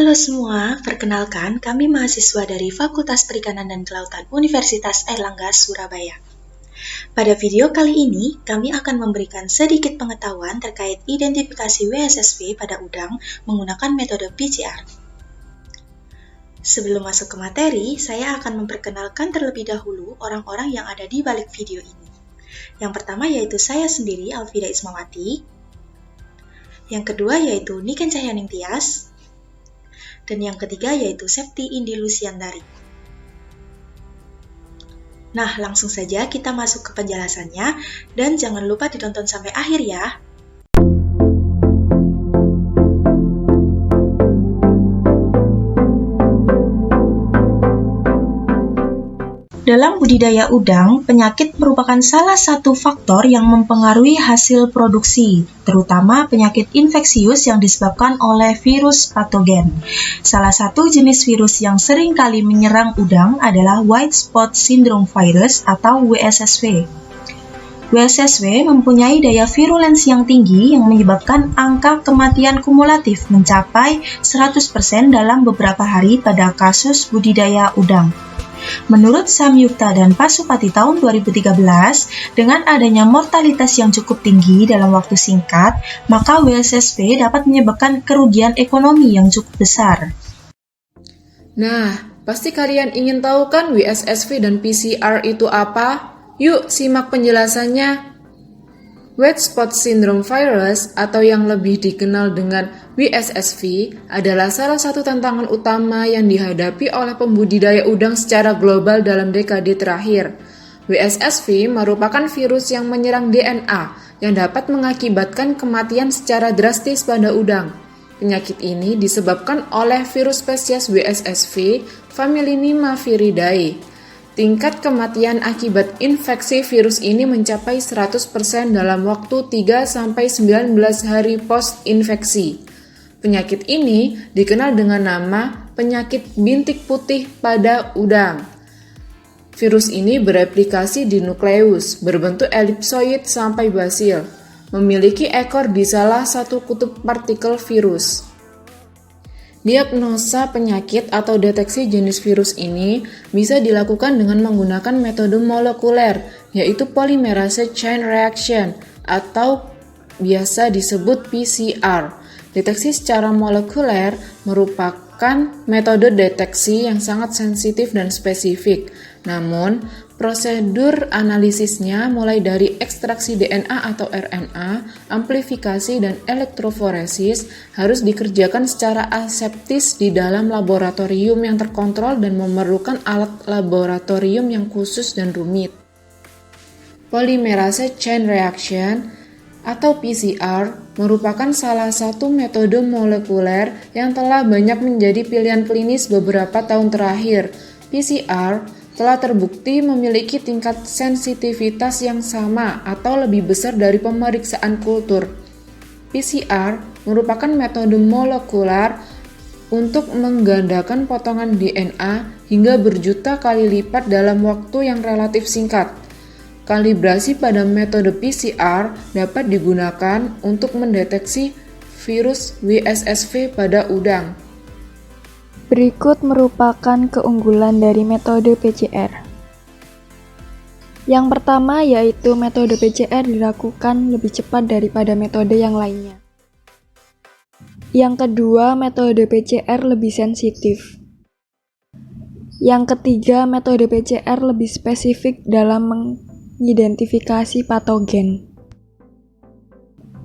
Halo semua, perkenalkan kami mahasiswa dari Fakultas Perikanan dan Kelautan Universitas Airlangga, Surabaya. Pada video kali ini, kami akan memberikan sedikit pengetahuan terkait identifikasi WSSV pada udang menggunakan metode PCR. Sebelum masuk ke materi, saya akan memperkenalkan terlebih dahulu orang-orang yang ada di balik video ini. Yang pertama yaitu saya sendiri, Alvida Ismawati. Yang kedua yaitu Niken Cahyaning Tias. Dan yang ketiga yaitu Septi Indi Lusiandari. Nah, langsung saja kita masuk ke penjelasannya, dan jangan lupa ditonton sampai akhir ya. Dalam budidaya udang, penyakit merupakan salah satu faktor yang mempengaruhi hasil produksi, terutama penyakit infeksius yang disebabkan oleh virus patogen. Salah satu jenis virus yang sering kali menyerang udang adalah White Spot Syndrome Virus atau WSSV. WSSV mempunyai daya virulensi yang tinggi yang menyebabkan angka kematian kumulatif mencapai 100% dalam beberapa hari pada kasus budidaya udang. Menurut Samyukta dan Pasupati tahun 2013, dengan adanya mortalitas yang cukup tinggi dalam waktu singkat, maka WSSV dapat menyebabkan kerugian ekonomi yang cukup besar. Nah, pasti kalian ingin tahu kan WSSV dan PCR itu apa? Yuk, simak penjelasannya. White Spot Syndrome Virus atau yang lebih dikenal dengan WSSV adalah salah satu tantangan utama yang dihadapi oleh pembudidaya udang secara global dalam dekade terakhir. WSSV merupakan virus yang menyerang DNA yang dapat mengakibatkan kematian secara drastis pada udang. Penyakit ini disebabkan oleh virus spesies WSSV famili Nymphalidae. Tingkat kematian akibat infeksi virus ini mencapai 100% dalam waktu 3-19 hari post-infeksi. Penyakit ini dikenal dengan nama penyakit bintik putih pada udang. Virus ini bereplikasi di nukleus, berbentuk elipsoid sampai basil, memiliki ekor di salah satu kutub partikel virus. Diagnosa penyakit atau deteksi jenis virus ini bisa dilakukan dengan menggunakan metode molekuler, yaitu polymerase chain reaction atau biasa disebut PCR. Deteksi secara molekuler merupakan metode deteksi yang sangat sensitif dan spesifik. Namun, prosedur analisisnya mulai dari ekstraksi DNA atau RNA, amplifikasi, dan elektroforesis harus dikerjakan secara aseptis di dalam laboratorium yang terkontrol dan memerlukan alat laboratorium yang khusus dan rumit. Polymerase chain reaction atau PCR merupakan salah satu metode molekuler yang telah banyak menjadi pilihan klinis beberapa tahun terakhir. PCR telah terbukti memiliki tingkat sensitivitas yang sama atau lebih besar dari pemeriksaan kultur. PCR merupakan metode molekuler untuk menggandakan potongan DNA hingga berjuta kali lipat dalam waktu yang relatif singkat. Kalibrasi pada metode PCR dapat digunakan untuk mendeteksi virus WSSV pada udang. Berikut merupakan keunggulan dari metode PCR. Yang pertama yaitu metode PCR dilakukan lebih cepat daripada metode yang lainnya. Yang kedua, metode PCR lebih sensitif. Yang ketiga, metode PCR lebih spesifik dalam mengidentifikasi patogen.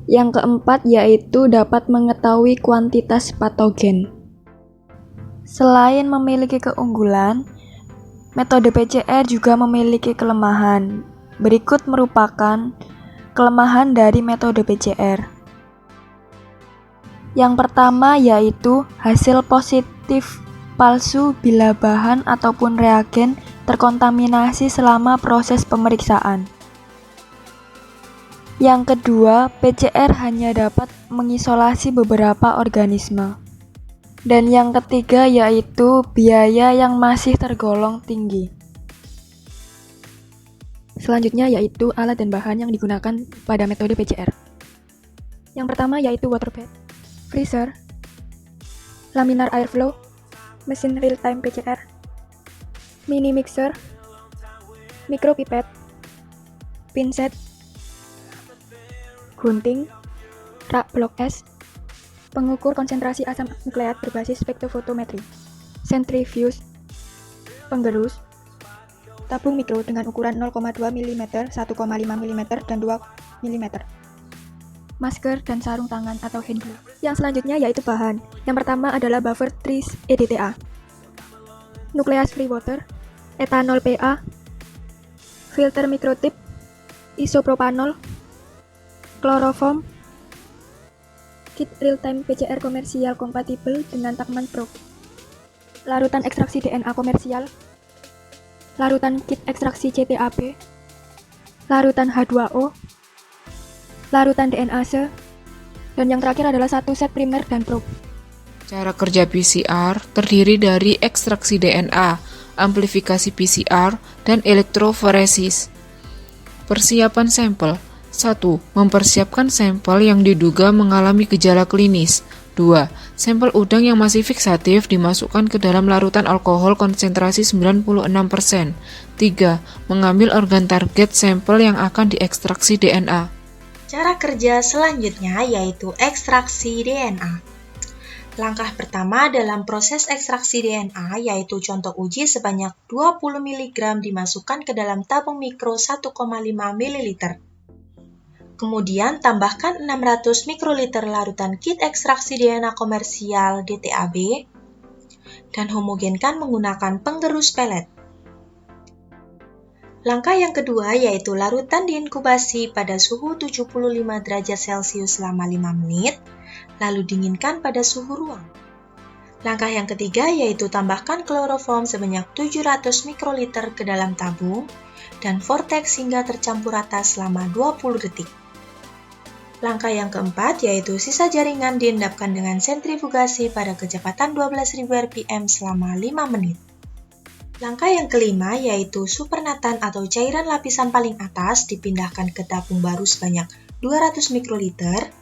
Yang keempat yaitu dapat mengetahui kuantitas patogen. Selain memiliki keunggulan, metode PCR juga memiliki kelemahan. Berikut merupakan kelemahan dari metode PCR. Yang pertama yaitu hasil positif palsu bila bahan ataupun reagen terkontaminasi selama proses pemeriksaan. Yang kedua, PCR hanya dapat mengisolasi beberapa organisme. Dan yang ketiga yaitu biaya yang masih tergolong tinggi. Selanjutnya yaitu alat dan bahan yang digunakan pada metode PCR. Yang pertama yaitu water bed, freezer, laminar airflow, mesin real-time PCR, mini mixer, micropipette, pinset, gunting, rak blok S, pengukur konsentrasi asam nukleat berbasis spektrofotometri, centrifuge, penggerus, tabung mikro dengan ukuran 0,2 mm, 1,5 mm, dan 2 mm, masker dan sarung tangan atau hand glove. Yang selanjutnya yaitu bahan. Yang pertama adalah buffer tris EDTA, nucleus free water, etanol PA, filter mikrotip, isopropanol, kloroform, kit real-time PCR komersial kompatibel dengan Tacman Pro, larutan ekstraksi DNA komersial, larutan kit ekstraksi CTAB, larutan H2O, larutan DNase, dan yang terakhir adalah satu set primer dan probe. Cara kerja PCR terdiri dari ekstraksi DNA, amplifikasi PCR, dan elektroforesis. Persiapan sampel. 1. Mempersiapkan sampel yang diduga mengalami gejala klinis. 2. Sampel udang yang masih fiksatif dimasukkan ke dalam larutan alkohol konsentrasi 96%. 3. Mengambil organ target sampel yang akan diekstraksi DNA. Cara kerja selanjutnya yaitu ekstraksi DNA. Langkah pertama dalam proses ekstraksi DNA yaitu contoh uji sebanyak 20 mg dimasukkan ke dalam tabung mikro 1,5 ml. Kemudian tambahkan 600 mikroliter larutan kit ekstraksi DNA komersial DTAB dan homogenkan menggunakan penggerus pelet. Langkah yang kedua yaitu larutan diinkubasi pada suhu 75 derajat Celcius selama 5 menit, lalu dinginkan pada suhu ruang. Langkah yang ketiga yaitu tambahkan kloroform sebanyak 700 mikroliter ke dalam tabung dan vortex hingga tercampur rata selama 20 detik. Langkah yang keempat yaitu sisa jaringan diendapkan dengan sentrifugasi pada kecepatan 12.000 rpm selama 5 menit. Langkah yang kelima yaitu supernatan atau cairan lapisan paling atas dipindahkan ke tabung baru sebanyak 200 mikroliter.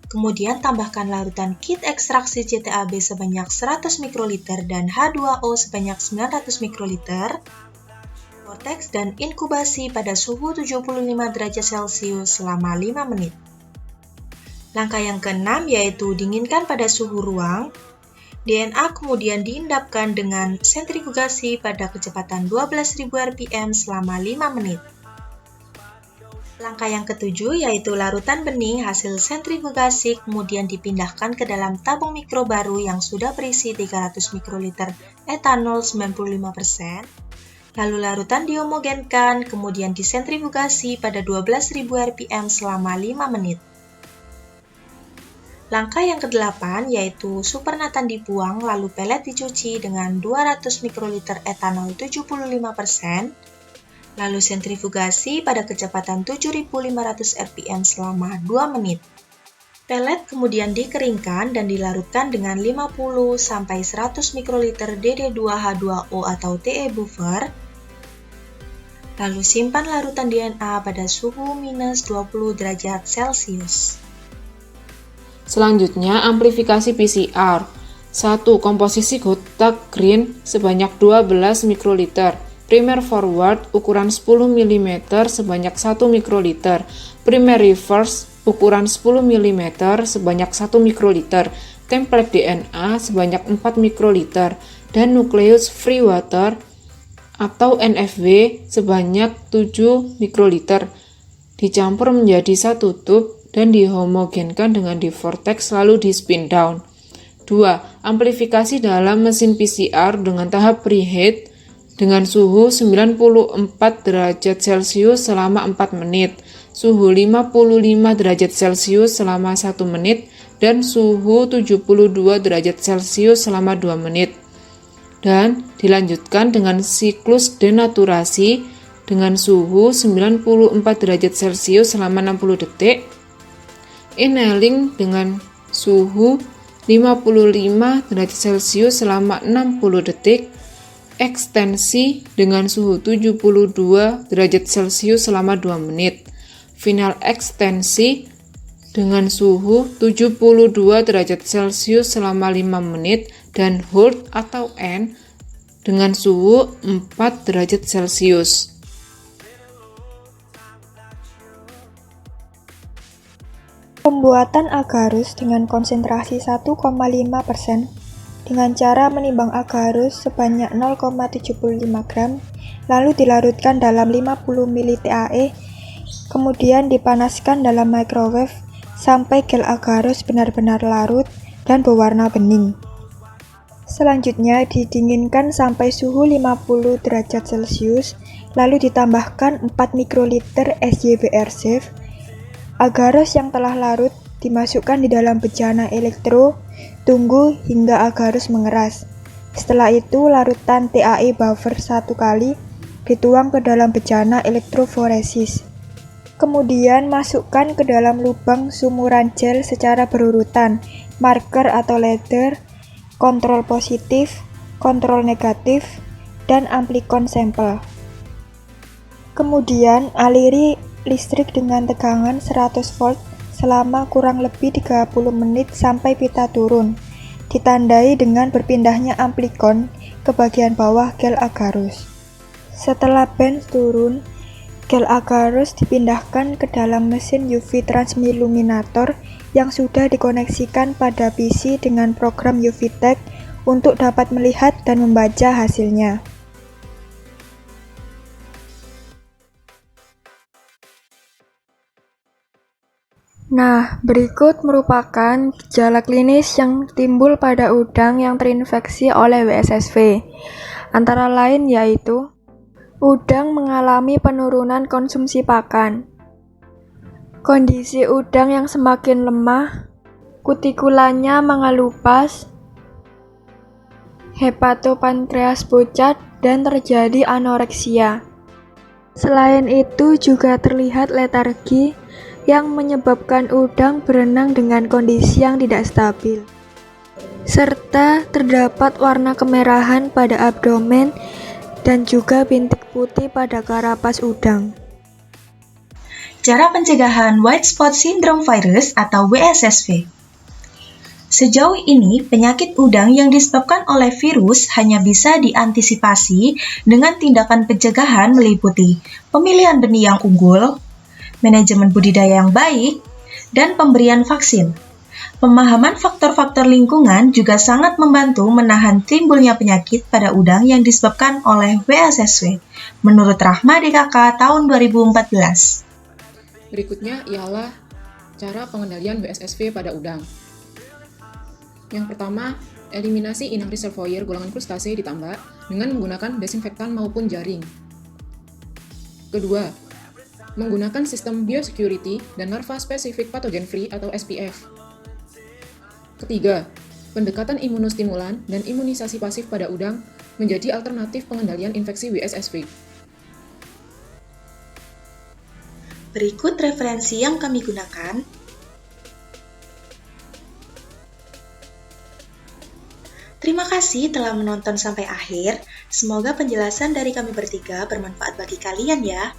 Kemudian tambahkan larutan kit ekstraksi CTAB sebanyak 100 mikroliter dan H2O sebanyak 900 mikroliter. Vortex dan inkubasi pada suhu 75 derajat Celcius selama 5 menit. Langkah yang keenam yaitu dinginkan pada suhu ruang. DNA kemudian diendapkan dengan sentrifugasi pada kecepatan 12.000 rpm selama 5 menit. Langkah yang ketujuh yaitu larutan bening hasil sentrifugasi kemudian dipindahkan ke dalam tabung mikro baru yang sudah berisi 300 mikroliter etanol 95%. Lalu larutan dihomogenkan kemudian disentrifugasi pada 12.000 rpm selama 5 menit. Langkah yang kedelapan yaitu supernatan dibuang lalu pelet dicuci dengan 200 mikroliter etanol 75%, lalu sentrifugasi pada kecepatan 7.500 rpm selama 2 menit. Pelet kemudian dikeringkan dan dilarutkan dengan 50-100 mikroliter DD2H2O atau TE buffer, lalu simpan larutan DNA pada suhu minus 20 derajat Celcius. Selanjutnya, amplifikasi PCR. 1. Komposisi kotak green sebanyak 12 mikroliter. Primer forward ukuran 10 mm sebanyak 1 mikroliter. Primer reverse ukuran 10 mm sebanyak 1 mikroliter. Template DNA sebanyak 4 mikroliter. Dan nucleus free water atau NFW sebanyak 7 mikroliter. Dicampur menjadi satu tube dan dihomogenkan dengan di vortex lalu di spin down. 2. Amplifikasi dalam mesin PCR dengan tahap preheat dengan suhu 94 derajat Celcius selama 4 menit, suhu 55 derajat Celcius selama 1 menit, dan suhu 72 derajat Celcius selama 2 menit. Dan dilanjutkan dengan siklus denaturasi dengan suhu 94 derajat Celcius selama 60 detik, annealing dengan suhu 55 derajat Celcius selama 60 detik, ekstensi dengan suhu 72 derajat Celcius selama 2 menit, final ekstensi dengan suhu 72 derajat Celcius selama 5 menit dan hold atau N dengan suhu 4 derajat Celcius. Pembuatan agarus dengan konsentrasi 1,5% dengan cara menimbang agarus sebanyak 0,75 gram, lalu dilarutkan dalam 50 ml TaE, kemudian dipanaskan dalam microwave sampai gel agarus benar-benar larut dan berwarna bening. Selanjutnya didinginkan sampai suhu 50 derajat Celcius, lalu ditambahkan 4 mikroliter SYBR Safe. Agarus yang telah larut dimasukkan di dalam bejana elektro, tunggu hingga agarus mengeras. Setelah itu larutan TaE buffer 1 kali dituang ke dalam bejana elektroforesis. Kemudian masukkan ke dalam lubang sumuran gel secara berurutan, marker atau ladder, kontrol positif, kontrol negatif, dan amplikon sampel. Kemudian aliri listrik dengan tegangan 100 volt selama kurang lebih 30 menit sampai pita turun, ditandai dengan berpindahnya amplikon ke bagian bawah gel agarus. Setelah band turun, gel agarus dipindahkan ke dalam mesin UV transmiluminator yang sudah dikoneksikan pada PC dengan program UV-Tech untuk dapat melihat dan membaca hasilnya. Nah, berikut merupakan gejala klinis yang timbul pada udang yang terinfeksi oleh WSSV. Antara lain yaitu udang mengalami penurunan konsumsi pakan, kondisi udang yang semakin lemah, kutikulanya mengelupas, hepatopankreas pucat, dan terjadi anoreksia. Selain itu juga terlihat letargi yang menyebabkan udang berenang dengan kondisi yang tidak stabil, serta terdapat warna kemerahan pada abdomen dan juga bintik putih pada karapas udang. Cara pencegahan White Spot Syndrome Virus atau WSSV. Sejauh ini, penyakit udang yang disebabkan oleh virus hanya bisa diantisipasi dengan tindakan pencegahan meliputi pemilihan benih yang unggul, manajemen budidaya yang baik, dan pemberian vaksin. Pemahaman faktor-faktor lingkungan juga sangat membantu menahan timbulnya penyakit pada udang yang disebabkan oleh WSSV, menurut Rahma DKK tahun 2014. Berikutnya ialah cara pengendalian WSSV pada udang. Yang pertama, eliminasi inang reservoir golongan krustase ditambah dengan menggunakan desinfektan maupun jaring. Kedua, menggunakan sistem biosecurity dan larva specific pathogen free atau SPF. Ketiga, pendekatan imunostimulan dan imunisasi pasif pada udang menjadi alternatif pengendalian infeksi WSSV. Berikut referensi yang kami gunakan. Terima kasih telah menonton sampai akhir. Semoga penjelasan dari kami bertiga bermanfaat bagi kalian ya.